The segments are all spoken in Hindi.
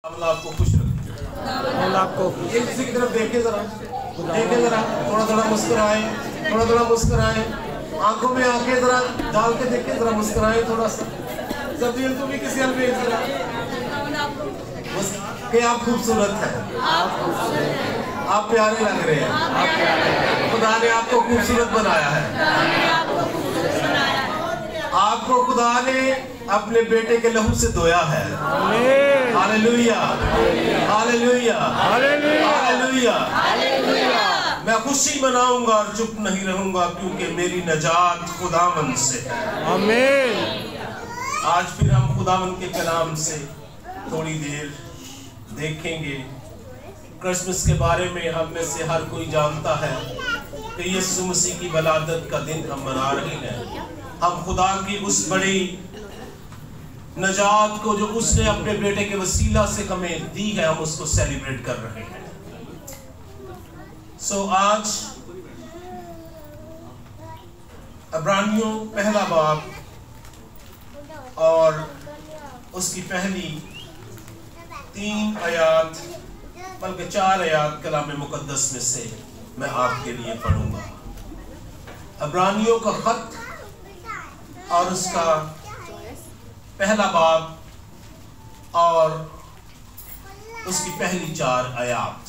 आपको खुश रखे। आपको एक किसी की तरफ देखे जरा, थोड़ा थोड़ा मुस्कुराए, थोड़ा थोड़ा मुस्कुराए, आंखों में आंखें जरा डाल के देखे, जरा मुस्कुराए थोड़ा सा। जब तो भी किसी हल में जरा कि आप खूबसूरत हैं, आप प्यारे लग रहे हैं, खुदा ने आपको खूबसूरत बनाया है। आपको खुदा ने अपने बेटे के लहू से धोया है। Hallelujah, hallelujah, hallelujah. मैं खुशी मनाऊंगा और चुप नहीं रहूंगा, क्योंकि मेरी नजात खुदावन से है। आमीन। आज फिर हम खुदावन के कलाम से थोड़ी देर देखेंगे। क्रिसमस के बारे में हम में से हर कोई जानता है कि यीशु मसीह की वलादत का दिन हम मना रहे हैं। हम खुदा की उस बड़ी नजात को जो उसने अपने बेटे के वसीला से हमें दी है, हम उसको सेलिब्रेट कर रहे हैं। आज इब्रानियों पहला बाब और उसकी पहली 3 आयात, बल्कि 4 आयात कलाम मुकद्दस में से मैं आपके लिए पढ़ूंगा। इब्रानियों का खत और उसका पहला बाब और उसकी पहली 4 आयात।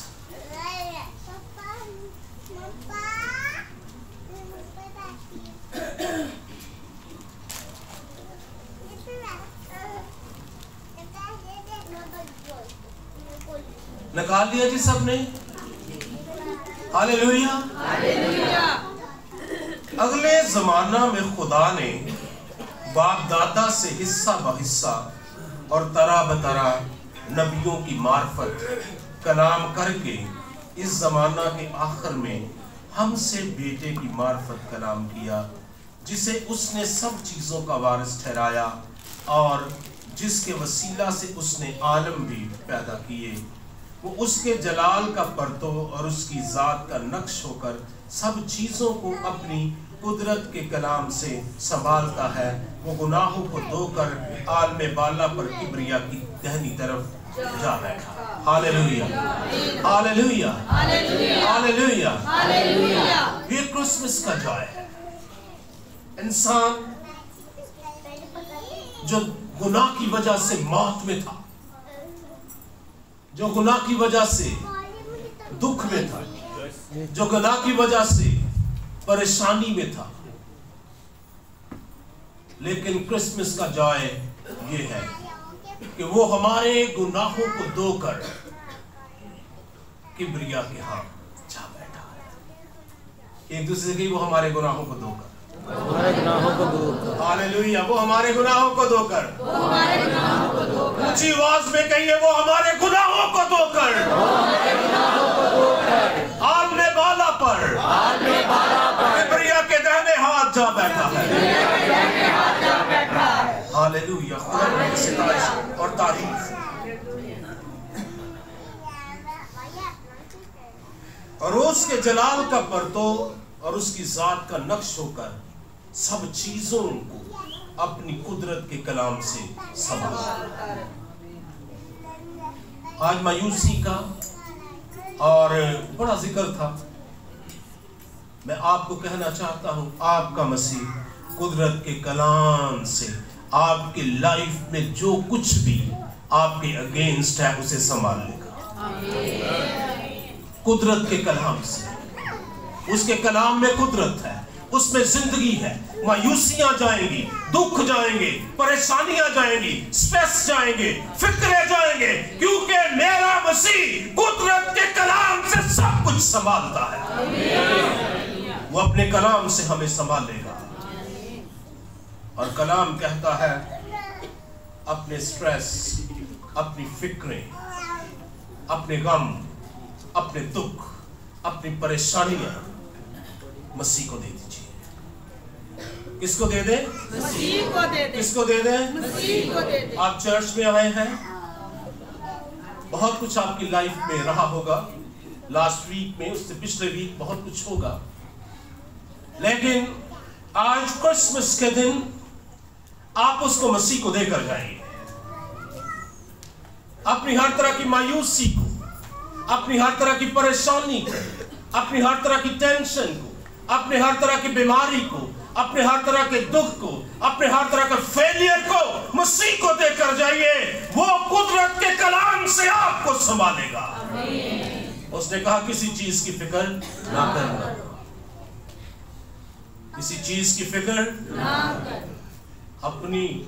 निकाल लिया जी सबने? Hallelujah, hallelujah. अगले जमाना में खुदा ने बाप दादा से हिस्सा ब हिस्सा और तरह बतरा नबियों की मार्फत कलाम करके इस जमाना के आखिर में हमसे बेटे की मार्फत कलाम किया, जिसे उसने सब चीजों का वारिस ठहराया और जिसके वसीला से उसने आलम भी पैदा किए। वो उसके जलाल का पर्दो और उसकी जात का नक्श होकर सब चीजों को अपनी कुदरत के कलाम से संभालता है। वो गुनाहों को धोकर आलमे बाला पर किब्रिया की दाहिनी तरफ जा बैठा। Hallelujah, hallelujah, hallelujah, hallelujah. ये क्रिसमस का जॉय है। इंसान जो गुनाह की वजह से मौत में था, जो गुनाह की वजह से दुख में था, जो गुनाह की वजह से परेशानी में था, लेकिन क्रिसमस का जॉय ये है कि वो हमारे गुनाहों को धोकर किब्रिया के हाथ जा बैठा है। एक दूसरे की वो हमारे गुनाहों को धोकर, हमारे गुनाहों को धोकर, हालेलुया, वो हमारे गुनाहों को धोकर, ऊंची आवाज में कहिए, वो हमारे गुनाहों को धोकर, आलमे बाला पर किब्रिया के दाहिने हाथ जा बैठा है। हालेलुया, खुदा की सितारिश और तारीफ। और उसके जलाल का पर्दो और उसकी जात का नक्श होकर सब चीजों को अपनी कुदरत के कलाम से संभाला। आज मायूसी का और बड़ा जिक्र था। मैं आपको कहना चाहता हूं, आपका मसीह कुदरत के कलाम से आपके लाइफ में जो कुछ भी आपके अगेंस्ट है उसे संभाल लेगा। कुदरत के कलाम से, उसके कलाम में कुदरत है, उसमें जिंदगी है। मायूसियां जाएंगी, दुख जाएंगे, परेशानियां जाएंगी, स्ट्रेस जाएंगे, फिक्रे जाएंगे, क्योंकि मेरा मसीह कुदरत के कलाम से सब कुछ संभालता है। वो अपने कलाम से हमें संभालेगा। और कलाम कहता है, अपने स्ट्रेस, अपनी फिक्रें, अपने गम, अपने दुख, अपनी परेशानियां मसीह को दे दीजिए। किसको दे दे? मसीह को दे दे। किसको दे दे? मसीह को दे दे। आप चर्च में आए हैं, बहुत कुछ आपकी लाइफ में रहा होगा, लास्ट वीक में, उससे पिछले वीक बहुत कुछ होगा, लेकिन आज क्रिसमस के दिन आप उसको मसीह को देकर जाइए। अपनी हर तरह की मायूसी को, अपनी हर तरह की परेशानी को, अपनी हर तरह की टेंशन को, अपने हर तरह की बीमारी को, अपने हर तरह के दुख को, अपने हर तरह के फेलियर को मसीह को देकर जाइए। वो कुदरत के कलाम से आपको संभालेगा। उसने कहा किसी चीज की फिक्र ना करना, किसी चीज की फिक्र ना कर, अपनी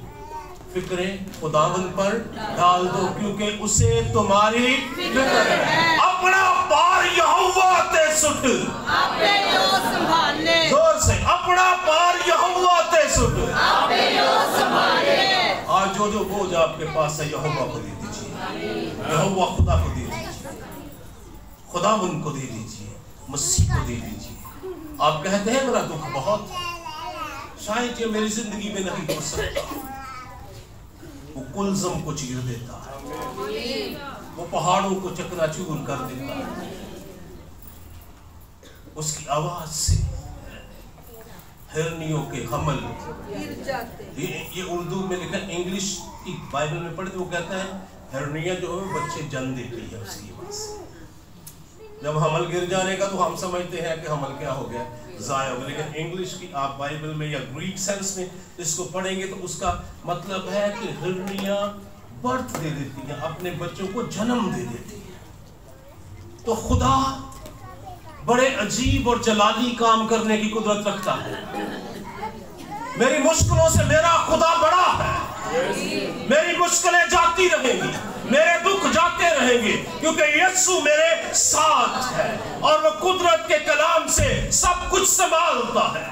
फिक्रें खुदावन पर डाल दो क्योंकि उसे तुम्हारी फिक्र है। अपना पार यहोवा ते सुट, आपे यो संभाल ले। जोर से, अपना पार यहोवा ते सुट, आपे यो संभाल ले। आज जो बोझ आपके पास है यहोवा को दे दीजिए, यहोवा खुदा को दे दीजिए, खुदावन को दे दीजिए, मसीह को दे दीजिए। आप कहते हैं मेरा दुख बहुत, शायद ये मेरी जिंदगी में नहीं हो सकता। वो कुलज़म को चीर देता है, वो पहाड़ों को चकनाचूर कर देता है। उसकी आवाज से हिरनियों के हमल गिर जाते। ये उर्दू में लिखा, इंग्लिश की बाइबल में पढ़े तो वो कहता है हिरनियां जो है बच्चे जन्म देती है उसकी आवाज से। जब हमल गिर जाने का तो हम समझते हैं कि हमल क्या हो गया, ज़ाया हो गया, लेकिन इंग्लिश की आप बाइबल में या ग्रीक सेंस में इसको पढ़ेंगे तो उसका मतलब है कि हिरनियां बर्थ दे देती हैं, अपने बच्चों को जन्म दे देती हैं। तो खुदा बड़े अजीब और जलाली काम करने की कुदरत रखता है। मेरी मुश्किलों से मेरा खुदा बड़ा है। मेरी मुश्किलें जाती रहेंगी, मेरे दुख जाते रहेंगे क्योंकि यीशु मेरे साथ है और वो कुदरत के कलाम से सब कुछ संभालता है।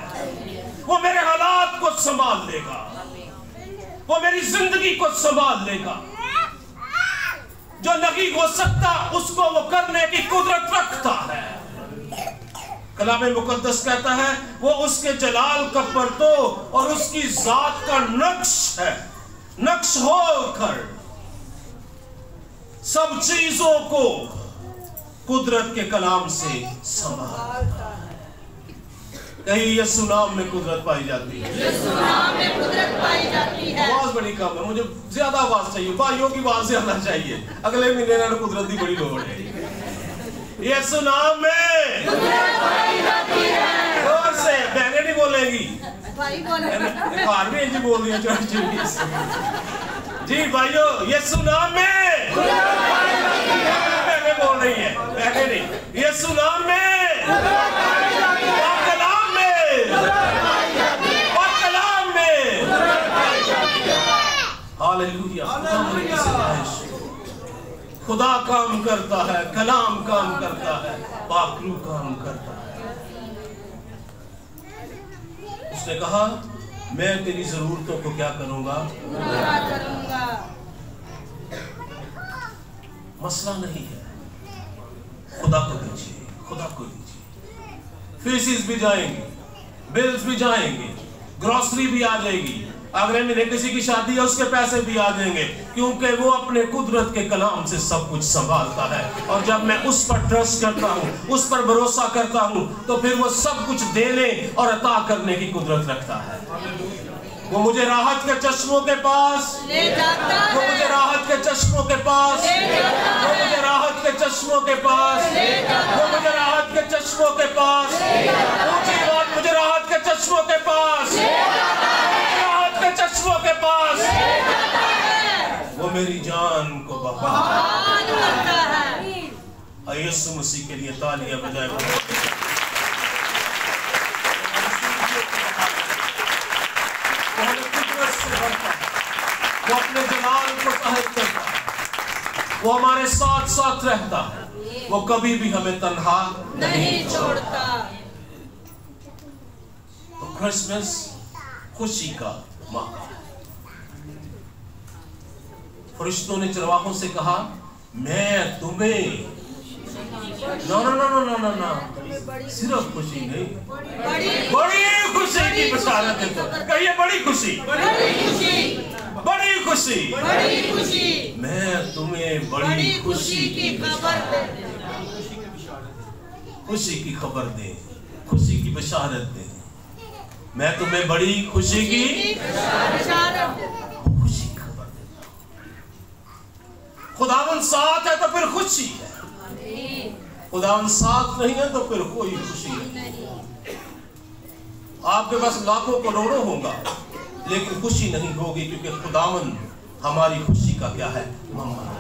वो मेरे हालात को संभाल लेगा, वो मेरी जिंदगी को संभाल लेगा। जो नहीं हो सकता उसको वो करने की कुदरत रखता है। कलाम मुकद्दस कहता है वो उसके जलाल का पर्दो और उसकी जात का नक्श है, नक्श होकर सब चीजों को कुदरत के कलाम से संभालता है। कहीं यीशु नाम में कुदरत पाई जाती है, यीशु नाम में कुदरत पाई जाती है। आवाज बड़ी कम है, मुझे ज्यादा आवाज चाहिए, भाइयों की आवाज ज्यादा चाहिए। अगले महीने ना कुदरत की बड़ी लोड़ है। यीशु नाम में कुदरत पाई जाती है। जोर से, बहनें नहीं बोलेंगी, भाई बोले बाहर भी जी बोल रही है चर्च जी भाइयों, यीशु नाम में बहनें बोल रही है, बहनें नहीं, यीशु नाम में कलाम में कलाम में। हालेलुया। खुदा काम करता है, कलाम काम करता है, पाकरू काम करता है। उसने कहा मैं तेरी जरूरतों को क्या करूंगा, पूरा करूंगा। मसला नहीं है, खुदा को दीजिए, खुदा को दीजिए। फीसिस भी जाएंगे, बिल्स भी जाएंगे, ग्रोसरी भी आ जाएगी, अगले महीने किसी की शादी है उसके पैसे भी आ जाएंगे, क्योंकि वो अपने कुदरत के कलाम से सब कुछ संभालता है। और जब मैं उस पर ट्रस्ट करता हूँ, उस पर भरोसा करता हूँ, तो फिर वो सब कुछ देने और अता करने की कुदरत रखता है। वो मुझे राहत के चश्मों के पास ले जाता है। वो मुझे राहत के चश्मों के पास ले जाता है। वो मुझे राहत के चश्मों के पास ले जाता वो मुझे राहत के चश्मों के पास ऊंची बात, मुझे राहत के चश्मों के पास, राहत के चश्मों के पास वो मेरी जान को बहाल करता है। यीशु मसीह के लिए तालियां बजाएं। वो अपने जलाल को जाहिर करता है, वो हमारे साथ साथ रहता है, वो कभी भी हमें तन्हा नहीं छोड़ता। तो क्रिसमस खुशी का मौका है। फरिश्तों ने चरवाहों से कहा मैं तुम्हें ना सिर्फ खुशी नहीं, बड़ी खुशी की बशारत देता हूं। कहिए बड़ी खुशी, बड़ी खुशी, मैं तुम्हें बड़ी खुशी की खुशी की खबर दे, खुशी की बशारत दे। मैं तुम्हें बड़ी खुशी की बशारत खुशी की खबर देता हूं। खुदावन साथ है तो फिर खुशी है, खुदावन साथ नहीं है तो फिर कोई खुशी नहीं। आपके पास लाखों करोड़ों होगा लेकिन खुशी नहीं होगी, क्योंकि खुदावन हमारी खुशी का क्या है, मम्मा है।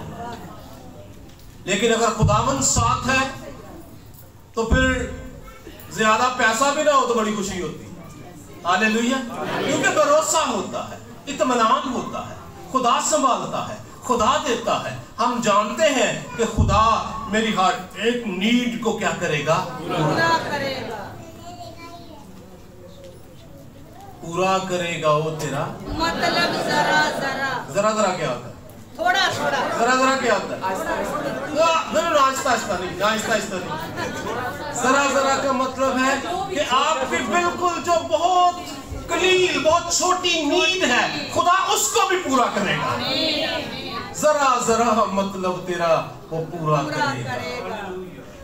लेकिन अगर खुदावन साथ है तो फिर ज्यादा पैसा भी ना हो तो बड़ी खुशी होती है। हालेलुया। क्योंकि भरोसा होता है, इत्मीनान होता है, खुदा संभालता है, खुदा देता है। हम जानते हैं कि खुदा मेरी हर एक नीड को क्या करेगा, पूरा करेगा। पूरा करेगा। वो तेरा मतलब जरा जरा, जरा जरा क्या होता है, थोड़ा थोड़ा, जरा जरा क्या होता है, आहिस्ता आहिस्ता नहीं, आहिस्ता आहिस्ता नहीं। जरा जरा का मतलब है कि आपकी बिल्कुल जो बहुत कलील, बहुत छोटी नीड है, खुदा उसको भी पूरा करेगा। जरा जरा मतलब तेरा वो पूरा करेगा,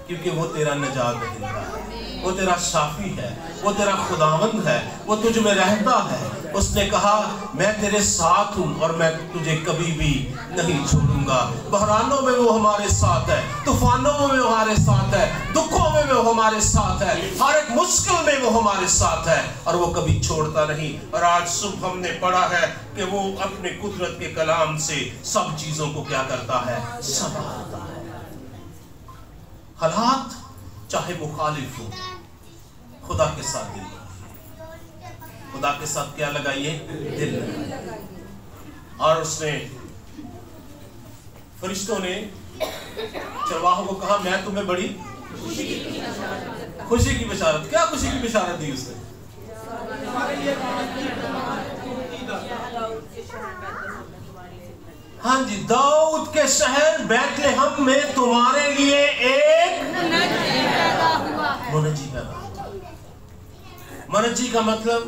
क्योंकि वो तेरा निजात देता है, वो तेरा शाफी है, वो तेरा खुदावंद है, वो तुझ में रहता है। उसने कहा मैं तेरे साथ हूं और मैं तुझे कभी भी नहीं छोड़ूंगा। बहरानों में वो हमारे साथ है, तूफानों में वो हमारे साथ है, दुखों में वो हमारे साथ है, हर एक मुश्किल में वो हमारे साथ है और वो कभी छोड़ता नहीं। और आज सुबह हमने पढ़ा है कि वो अपने कुदरत के कलाम से सब चीजों को क्या करता है, संभालता है। हालात चाहे मुखालिफ हो, खुदा के साथ दिल लगाइए, खुदा के साथ क्या लगाइए, दिल लगाइए। और उसने फरिश्तों ने चरवाहों को कहा मैं तुम्हें बड़ी खुशी की बशारत। क्या खुशी की बशारत दी उसने? हाँ जी, दाऊद के शहर बैतलहम में तुम्हारे लिए एक मुनज्जी पैदा हुआ है। मुनज्जी का मतलब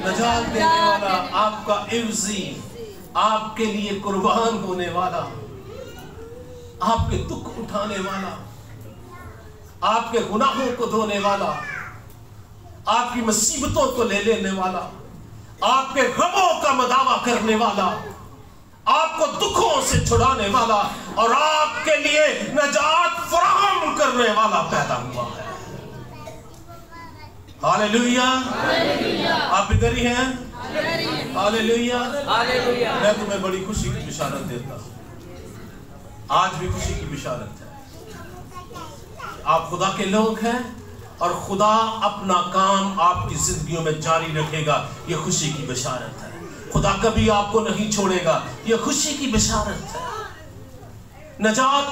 नजात देने वाला, आपका इवजी, आपके लिए कुर्बान होने वाला, आपके दुख उठाने वाला, आपके गुनाहों को धोने वाला, आपकी मुसीबतों को ले लेने वाला, आपके गमों का मदावा करने वाला, आपको दुखों से छुड़ाने वाला और आपके लिए नजात फराहम करने वाला पैदा हुआ है। हालेलुया। आप इधर ही हैं? हालेलुया। मैं तुम्हें बड़ी खुशी की बिशारत देता हूं। आज भी खुशी की बिशारत है। आप खुदा के लोग हैं और खुदा अपना काम आपकी जिंदगियों में जारी रखेगा। यह खुशी की बिशारत है। खुदा कभी आपको नहीं छोड़ेगा, यह खुशी की बिशारत है। नजात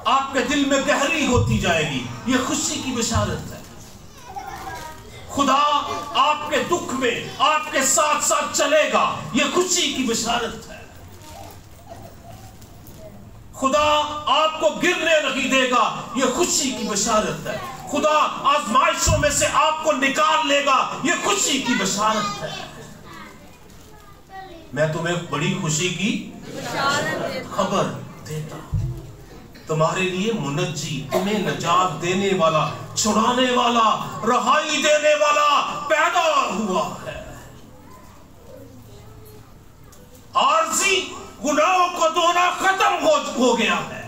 आपके दिल में गहरी होती जाएगी, यह खुशी की बिशारत है। खुदा आपके दुख में आपके साथ साथ चलेगा, यह खुशी की बिशारत है। खुदा आपको गिरने नहीं देगा, यह खुशी की बिशारत है। खुदा आजमाइशों में से आपको निकाल लेगा, यह खुशी की बिशारत है। मैं तुम्हें बड़ी खुशी की खबर देता हूं। तुम्हारे लिए मुनज्जी, तुम्हें नजात देने वाला, छुड़ाने वाला, रहाई देने वाला पैदा हुआ है। आरजी गुनाहों को धोना खत्म हो गया है।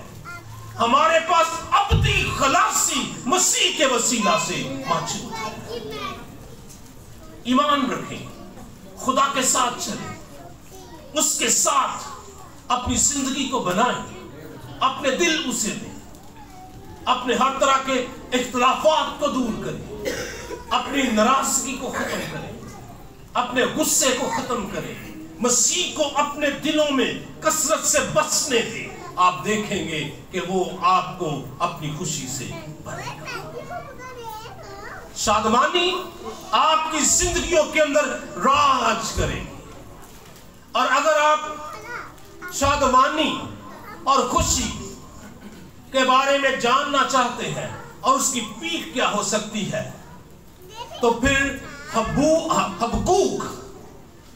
हमारे पास अबदी खलासी मसीह के वसीला से मौजूद है। ईमान रखें, खुदा के साथ चलें, उसके साथ अपनी जिंदगी को बनाएं, अपने दिल उसे दें, अपने हर तरह के इख्तिलाफात को दूर करें, अपनी नाराजगी को खत्म करें, अपने गुस्से को खत्म करें, मसीह को अपने दिलों में कसरत से बसने दें। आप देखेंगे कि वो आपको अपनी खुशी से भरेगा। शादमानी आपकी जिंदगियों के अंदर राज करेगी। और अगर आप शादमानी और खुशी के बारे में जानना चाहते हैं और उसकी पीक क्या हो सकती है, तो फिर हबक्कूक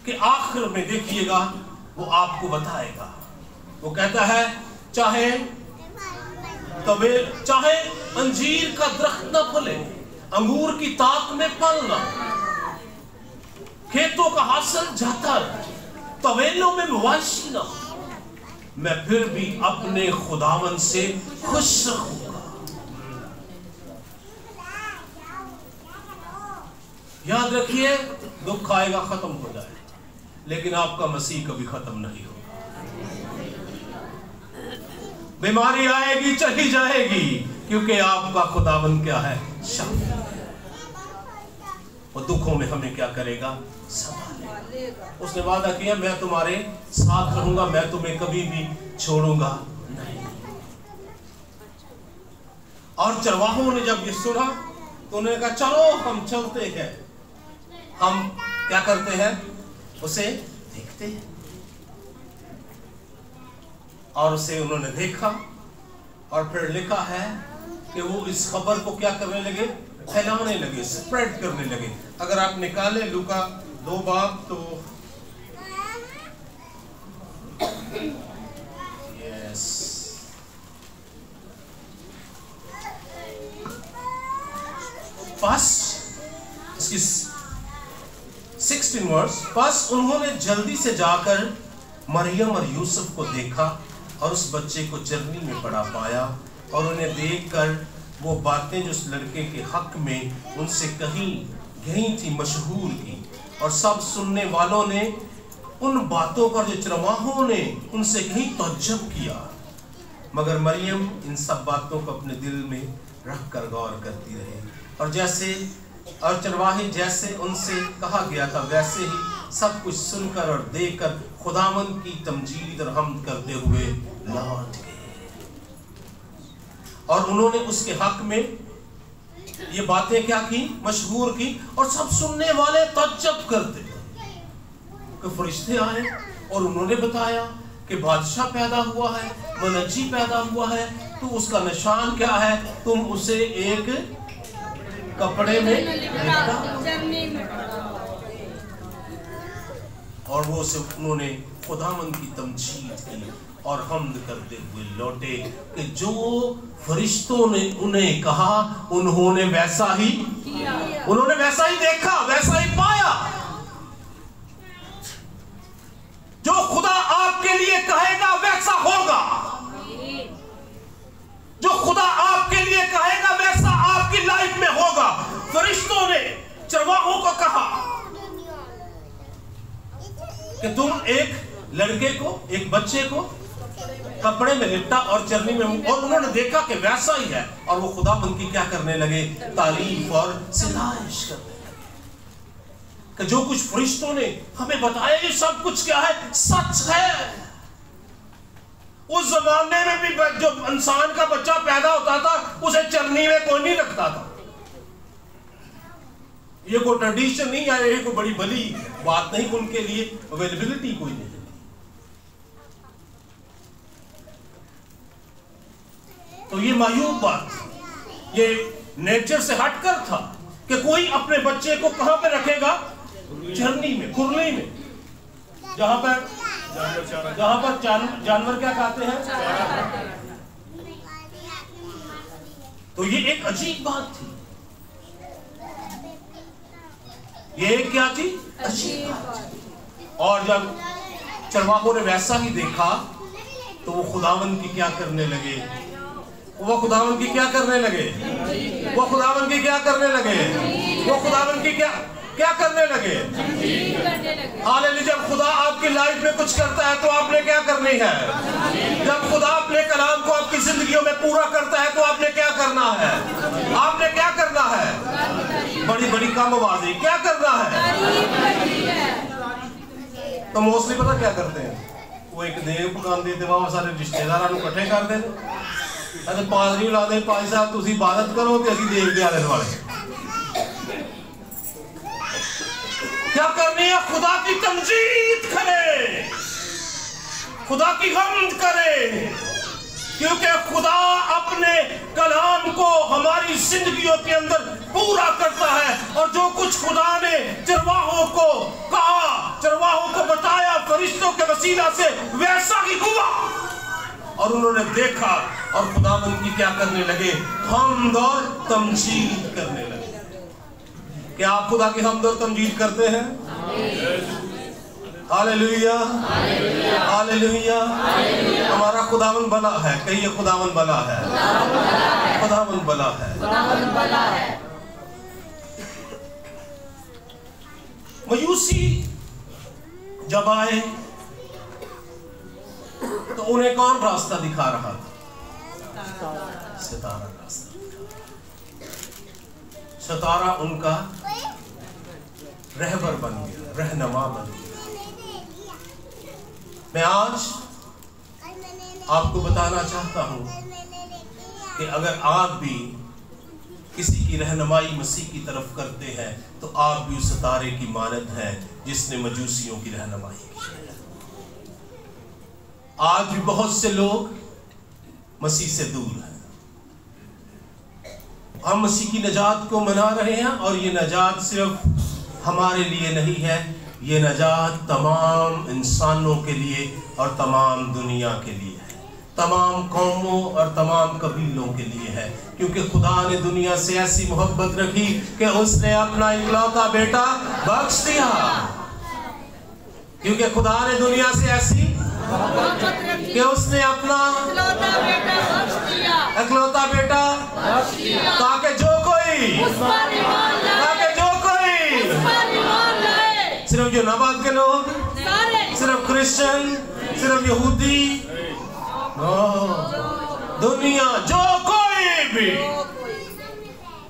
के आखिर में देखिएगा, वो आपको बताएगा। वो कहता है चाहे अंजीर का दरख्त न फले, अंगूर की ताक में फल न, खेतों का हासिल जाता रहे, तवेलों में मुआशी न हो, मैं फिर भी अपने खुदावन से खुश रहूंगा। याद रखिए, दुख आएगा, खत्म हो जाए, लेकिन आपका मसीह कभी खत्म नहीं होगा। बीमारी आएगी, चली जाएगी, क्योंकि आपका खुदावन क्या है? शांति है। और दुखों में हमें क्या करेगा? संभालेगा। उसने वादा किया, मैं तुम्हारे साथ रहूंगा, मैं तुम्हें कभी भी छोड़ूंगा नहीं। और चरवाहों ने जब ये सुना तो उन्होंने कहा, चलो हम चलते हैं। हम क्या करते हैं? उसे देखते हैं। और उसे उन्होंने देखा, और फिर लिखा है कि वो इस खबर को क्या करने लगे? फैलाने लगे, स्प्रेड करने लगे। अगर आप निकाले लूका 2 बाब तो यस, इसकी 16 वर्स। बस उन्होंने जल्दी से जाकर मरियम और यूसुफ को देखा और उस बच्चे को चरनी में पड़ा पाया, और उन्हें देखकर वो बातें जो उस लड़के के हक में उनसे कही गई थी मशहूर की, और सब सुनने वालों ने उन बातों पर जो चरवाहों ने उनसे कही तअज्जुब किया। मगर मरियम इन सब बातों को अपने दिल में रख कर गौर करती रही, और चरवाहे जैसे उनसे कहा गया था वैसे ही सब कुछ सुनकर और देखकर खुदावंद की तमजीद और हमद करते हुए लौट गए। और उन्होंने उसके हक में ये बातें क्या की? मशहूर की, और सब सुनने वाले तअज्जुब करते कि फरिश्ते आए और उन्होंने बताया कि बादशाह पैदा हुआ है, मुनज्जी पैदा हुआ है, तो उसका निशान क्या है? तुम उसे एक कपड़े में लिपटा। और वो से उन्होंने खुदावंद की तमजीद की और हमद करते हुए लौटे कि जो फरिश्तों ने उन्हें कहा उन्होंने वैसा ही किया, उन्होंने वैसा ही देखा, वैसा ही पाया। जो खुदा आपके लिए कहेगा वैसा होगा, जो खुदा आपके लिए कहेगा वैसा आपकी लाइफ में होगा। फरिश्तों ने चरवाहों को कहा कि तुम एक लड़के को, एक बच्चे को कपड़े में लिपटा और चरनी में, और उन्होंने देखा कि वैसा ही है, और वो खुदावंद की क्या करने लगे? तारीफ और सितारिश करने लगे कि जो कुछ फरिश्तों ने हमें बताया ये सब कुछ क्या है? सच है। उस जमाने में भी जो इंसान का बच्चा पैदा होता था उसे चरनी में कोई नहीं रखता था। ये कोई ट्रेडिशन नहीं है, ये कोई बड़ी बड़ी बात नहीं, उनके लिए अवेलेबिलिटी कोई नहीं। तो ये मायूब बात, ये नेचर से हटकर था कि कोई अपने बच्चे को कहां पे रखेगा? चरनी में, कुरली में, जहां पर जानवर क्या खाते हैं। तो ये एक अजीब बात थी, ये क्या थी? अजीब बात। और जब चरवाहों ने वैसा ही देखा तो वो खुदावंद की क्या करने लगे? वो खुदावंद की क्या करने लगे? वो खुदावंद की क्या करने लगे? वो खुदावंद की क्या करने लगे? हालेलुया। जब खुदा आपकी लाइफ में कुछ करता है तो आपने क्या करनी है? जब खुदा अपने कलाम को आपकी जिंदगियों में पूरा करता है तो आपने क्या करना है? आपने क्या करना है? बड़ी बड़ी कम आवाज़ें क्या करना है? तो मोस्टली पता क्या करते हैं? वो एक देव पकान देते, वहां सारे रिश्तेदारों को इकट्ठे कर देते, अरे पादरी ला दे, भाई साहब तुसी इबादत करो ते असीं देव दे आले दुआले। क्या करनी है? खुदा की तमजीद करे, खुदा की हमद करे, क्योंकि खुदा अपने कलाम को हमारी जिंदगियों के अंदर पूरा करता है। और जो कुछ खुदा ने चरवाहों को कहा, चरवाहों को बताया फरिश्तों के वसीला से, वैसा ही हुआ। और उन्होंने देखा और खुदावंद की क्या करने लगे? हमद और तमजीद करने लगे। क्या आप खुदा की हमद और तमजीद करते हैं? Hallelujah, hallelujah. हमारा खुदावन भला है। कहिए खुदावन भला है, खुदावन भला है। मयूसी जब आए तो उन्हें कौन रास्ता दिखा रहा था? सितारा रास्ता दिखा। सितारा उनका रहबर बन गया, रहनुमा बन गया। मैं आज आपको बताना चाहता हूं कि अगर आप भी किसी की रहनुमाई मसीह की तरफ करते हैं तो आप भी उस सितारे की मानद हैं जिसने मजूसियों की रहनुमाई की है। आज भी बहुत से लोग मसीह से दूर हैं। हम मसीह की नजात को मना रहे हैं और ये नजात सिर्फ हमारे लिए नहीं है, ये नजात तमाम इंसानों के लिए और तमाम दुनिया के लिए है, तमाम कौमों और तमाम कबीलों के लिए है। क्योंकि खुदा ने दुनिया से ऐसी मोहब्बत रखी कि उसने अपना इकलौता बेटा बख्श दिया। क्योंकि खुदा ने दुनिया से ऐसी कि उसने अपना इकलौता बेटा ताकि जो कोई सिर्फ जो नाबाद के लोग, सिर्फ क्रिश्चियन, सिर्फ यहूदी, दुनिया जो कोई भी,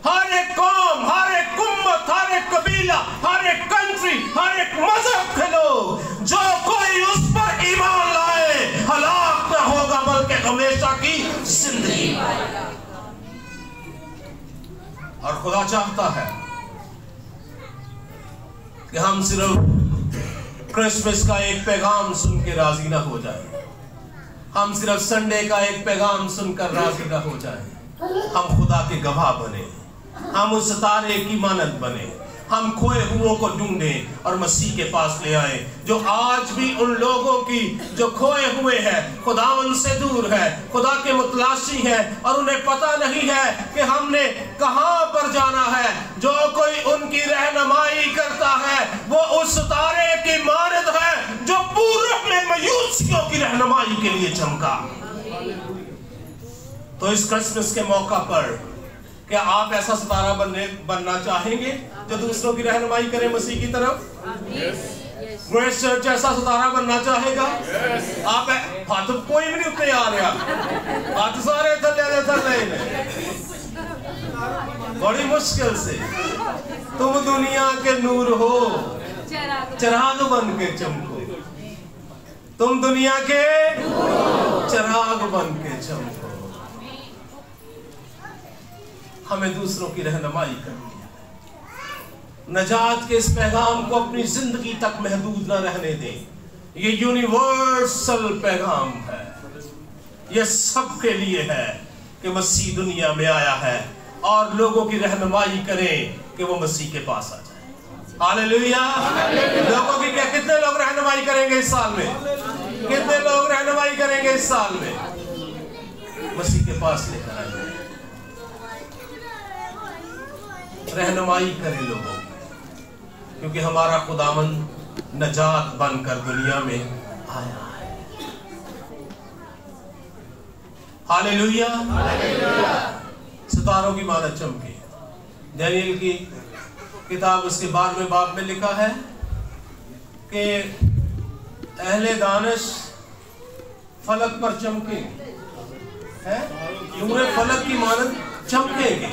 हर एक कौम, हर एक उम्मत, हर एक कबीला, हर एक कंट्री, हर एक मजहब के लोग, जो कोई उस पर ईमान लाए हलाक न होगा बल्कि हमेशा की जिंदगी। और खुदा चाहता है कि हम सिर्फ क्रिसमस का एक पैगाम सुन के राजी ना हो जाए, हम सिर्फ संडे का एक पैगाम सुनकर राजी ना हो जाए। हम खुदा के गवाह बने, हम उस सितारे की मानद बने, हम खोए हुओं को ढूंढें और मसीह के पास ले आए। जो आज भी उन लोगों की जो खोए हुए हैं, खुदा उनसे दूर है, खुदा के मुतलाशी है और उन्हें पता नहीं है कि हमने कहां पर जाना है। जो कोई उनकी रहनुमाई करता है वो उस सितारे की मानद है जो पूरब में मयूसियों की रहनुमाई के लिए चमका। तो इस क्रिसमस के मौका पर क्या आप ऐसा सितारा बनना चाहेंगे जो दूसरों की रहनुमाई करे मसीह की तरफ? ग्रेस चर्च ऐसा सितारा बनना चाहेगा? आप हाथ कोई भी नहीं उठने आ रहा, हाथ सारे थले बड़ी मुश्किल से। तुम दुनिया के नूर हो, चिराग बन के चमको। तुम दुनिया के चिराग बन के चमको। हमें दूसरों की रहनुमाई करनी है। नजात के इस पैगाम को अपनी जिंदगी तक महदूद न रहने दें। ये यूनिवर्सल पैगाम है, ये सबके लिए है कि मसीह दुनिया में आया है और लोगों की रहनुमाई करें कि वो मसीह के पास आ जाए। हालेलुया। लोगों की क्या, कितने लोग रहनुमाई करेंगे इस साल में? कितने लोग रहनुमाई करेंगे इस साल में? मसीह के पास लेकर आइए, रहनुमाई करें लोगों की, क्योंकि हमारा खुदावन नजात बनकर दुनिया में आया है। हालेलुया। सितारों की मानद चमके। दानिएल की किताब उसके 12वें बाब में लिखा है कि अहले दानिश फलक पर चमकेंगे, नूरे फलक की मानद चमकेंगे,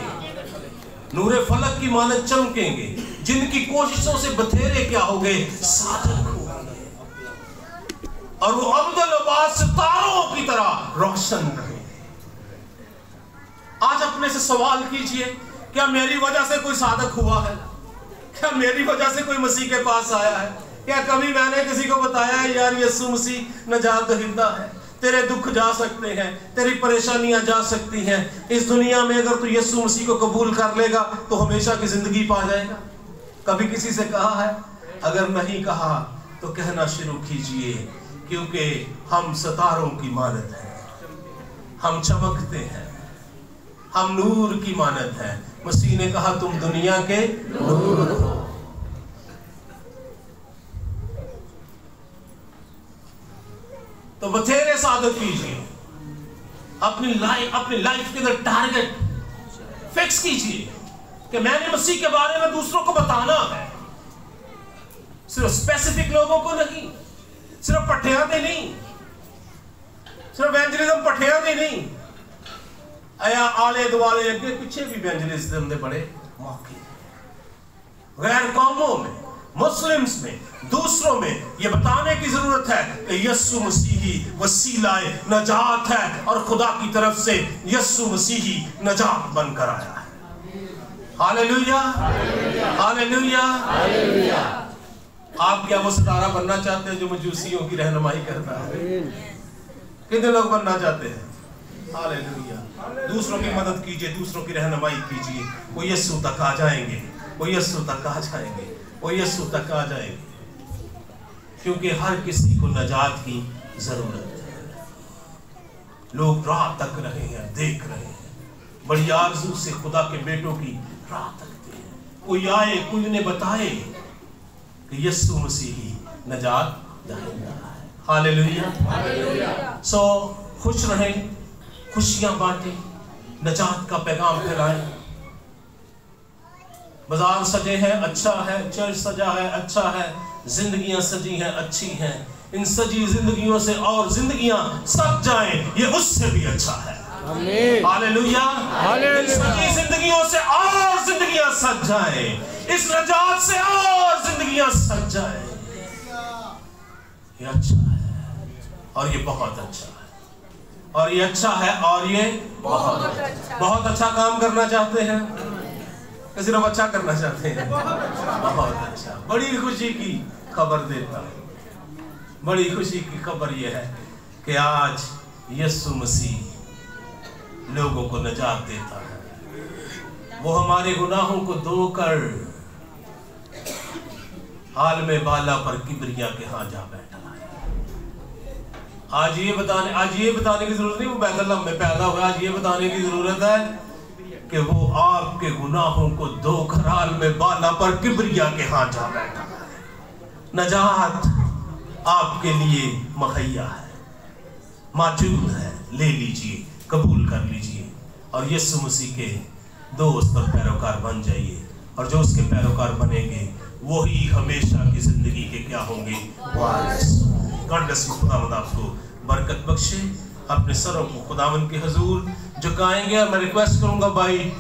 नूरे फलक की मानद चमकेंगे, जिनकी कोशिशों से बथेरे क्या हो गए, साधक हो गए, और वो अब्दुल सितारों की तरह रोशन रहे। आज अपने से सवाल कीजिए, क्या मेरी वजह से कोई साधक हुआ है? क्या मेरी वजह से कोई मसीह के पास आया है? क्या कभी मैंने किसी को बताया है यार यीशु मसीह नजात दहिंदा है, तेरे दुख जा सकते हैं, तेरी परेशानियां जा सकती हैं, इस दुनिया में अगर तू यीशु मसीह को कबूल कर लेगा तो हमेशा की जिंदगी पा जाएगा? कभी किसी से कहा है? अगर नहीं कहा तो कहना शुरू कीजिए, क्योंकि हम सितारों की मानद हैं, हम चमकते हैं, हम नूर की मानद हैं। मसीह ने कहा तुम दुनिया के नूर हो। मदद कीजिए। अपनी लाइफ के अंदर टारगेट फिक्स कीजिए कि मैंने मसीह के बारे में दूसरों को बताना है। सिर्फ स्पेसिफिक लोगों को नहीं, सिर्फ पट्टियां दे नहीं, सिर्फ इवेंजलिज्म पट्टियां दे नहीं, आया आले दुआले अगे पीछे भी इवेंजलिज्म दे बड़े मौके। गैर कौमों में, मुस्लिम्स में, दूसरों में ये बताने की जरूरत है कि यीशु मसीही वसीलाए नजात है और खुदा की तरफ से यीशु मसीही नजात बनकर आया है। Hallelujah, hallelujah, hallelujah. आप क्या वो सितारा बनना चाहते हैं जो मजूसियों की रहनुमाई करता है? कितने लोग बनना चाहते हैं? हालेलुया। दूसरों की मदद कीजिए, दूसरों की रहनुमाई कीजिए, वो यीशु तक आ जाएंगे, वो यीशु तक आ जाएंगे, वो यीशु तक आ जाएंगे। क्योंकि हर किसी को नजात की जरूरत है। लोग राह तक रहे हैं, देख रहे हैं, बड़ी आरज़ू से खुदा के बेटों की राह तकते हैं। कोई आए, कोई उन्हें बताए कि यीशु मसीही नजात दहिंदा है। Hallelujah, hallelujah. सो खुश रहें, खुशियां बांटें, नजात का पैगाम फैलाएं। बाजार सजे हैं, अच्छा है, चर्च सजा है, अच्छा है, जिंदगियां सजी हैं, अच्छी हैं। इन सजी जिंदगियों से और जिंदगियां सज जाएं, ये उससे भी अच्छा है। Hallelujah, hallelujah. सजी जिंदगियों से और जिंदगियां सज जाएं, इस नजात से और जिंदगियां सज जाएं। ये अच्छा है और ये बहुत अच्छा है, और ये अच्छा है और ये बहुत अच्छा काम करना चाहते हैं, सिर्फ अच्छा करना चाहते हैं। बहुत अच्छा। बड़ी खुशी की खबर देता हूं, बड़ी खुशी की खबर यह है कि आज यीशु मसीह लोगों को नजात देता है। वो हमारे गुनाहों को धोकर हाल में बाला पर किबरिया के हां जा बैठा है। आज ये बताने की जरूरत नहीं वो बैतलहम में पैदा हुआ। आज ये बताने की जरूरत है कि वो आपके गुनाहों को धोकर हाल में बाला पर किबरिया के हाथ जा बैठा है। नजात आपके लिए मुहैया है, मौजूद है, ले लीजिए, कबूल कर लीजिए और यीशु मसीह के दोस्त और पैरोकार बन जाइए। और जो उसके पैरोकार बनेंगे वही हमेशा की जिंदगी के क्या होंगे? वारिस। God bless you. खुदावंद आपको बरकत बख्शे। अपने सरों को खुदावंद के हुजूर झुकाएंगे और मैं रिक्वेस्ट करूंगा भाई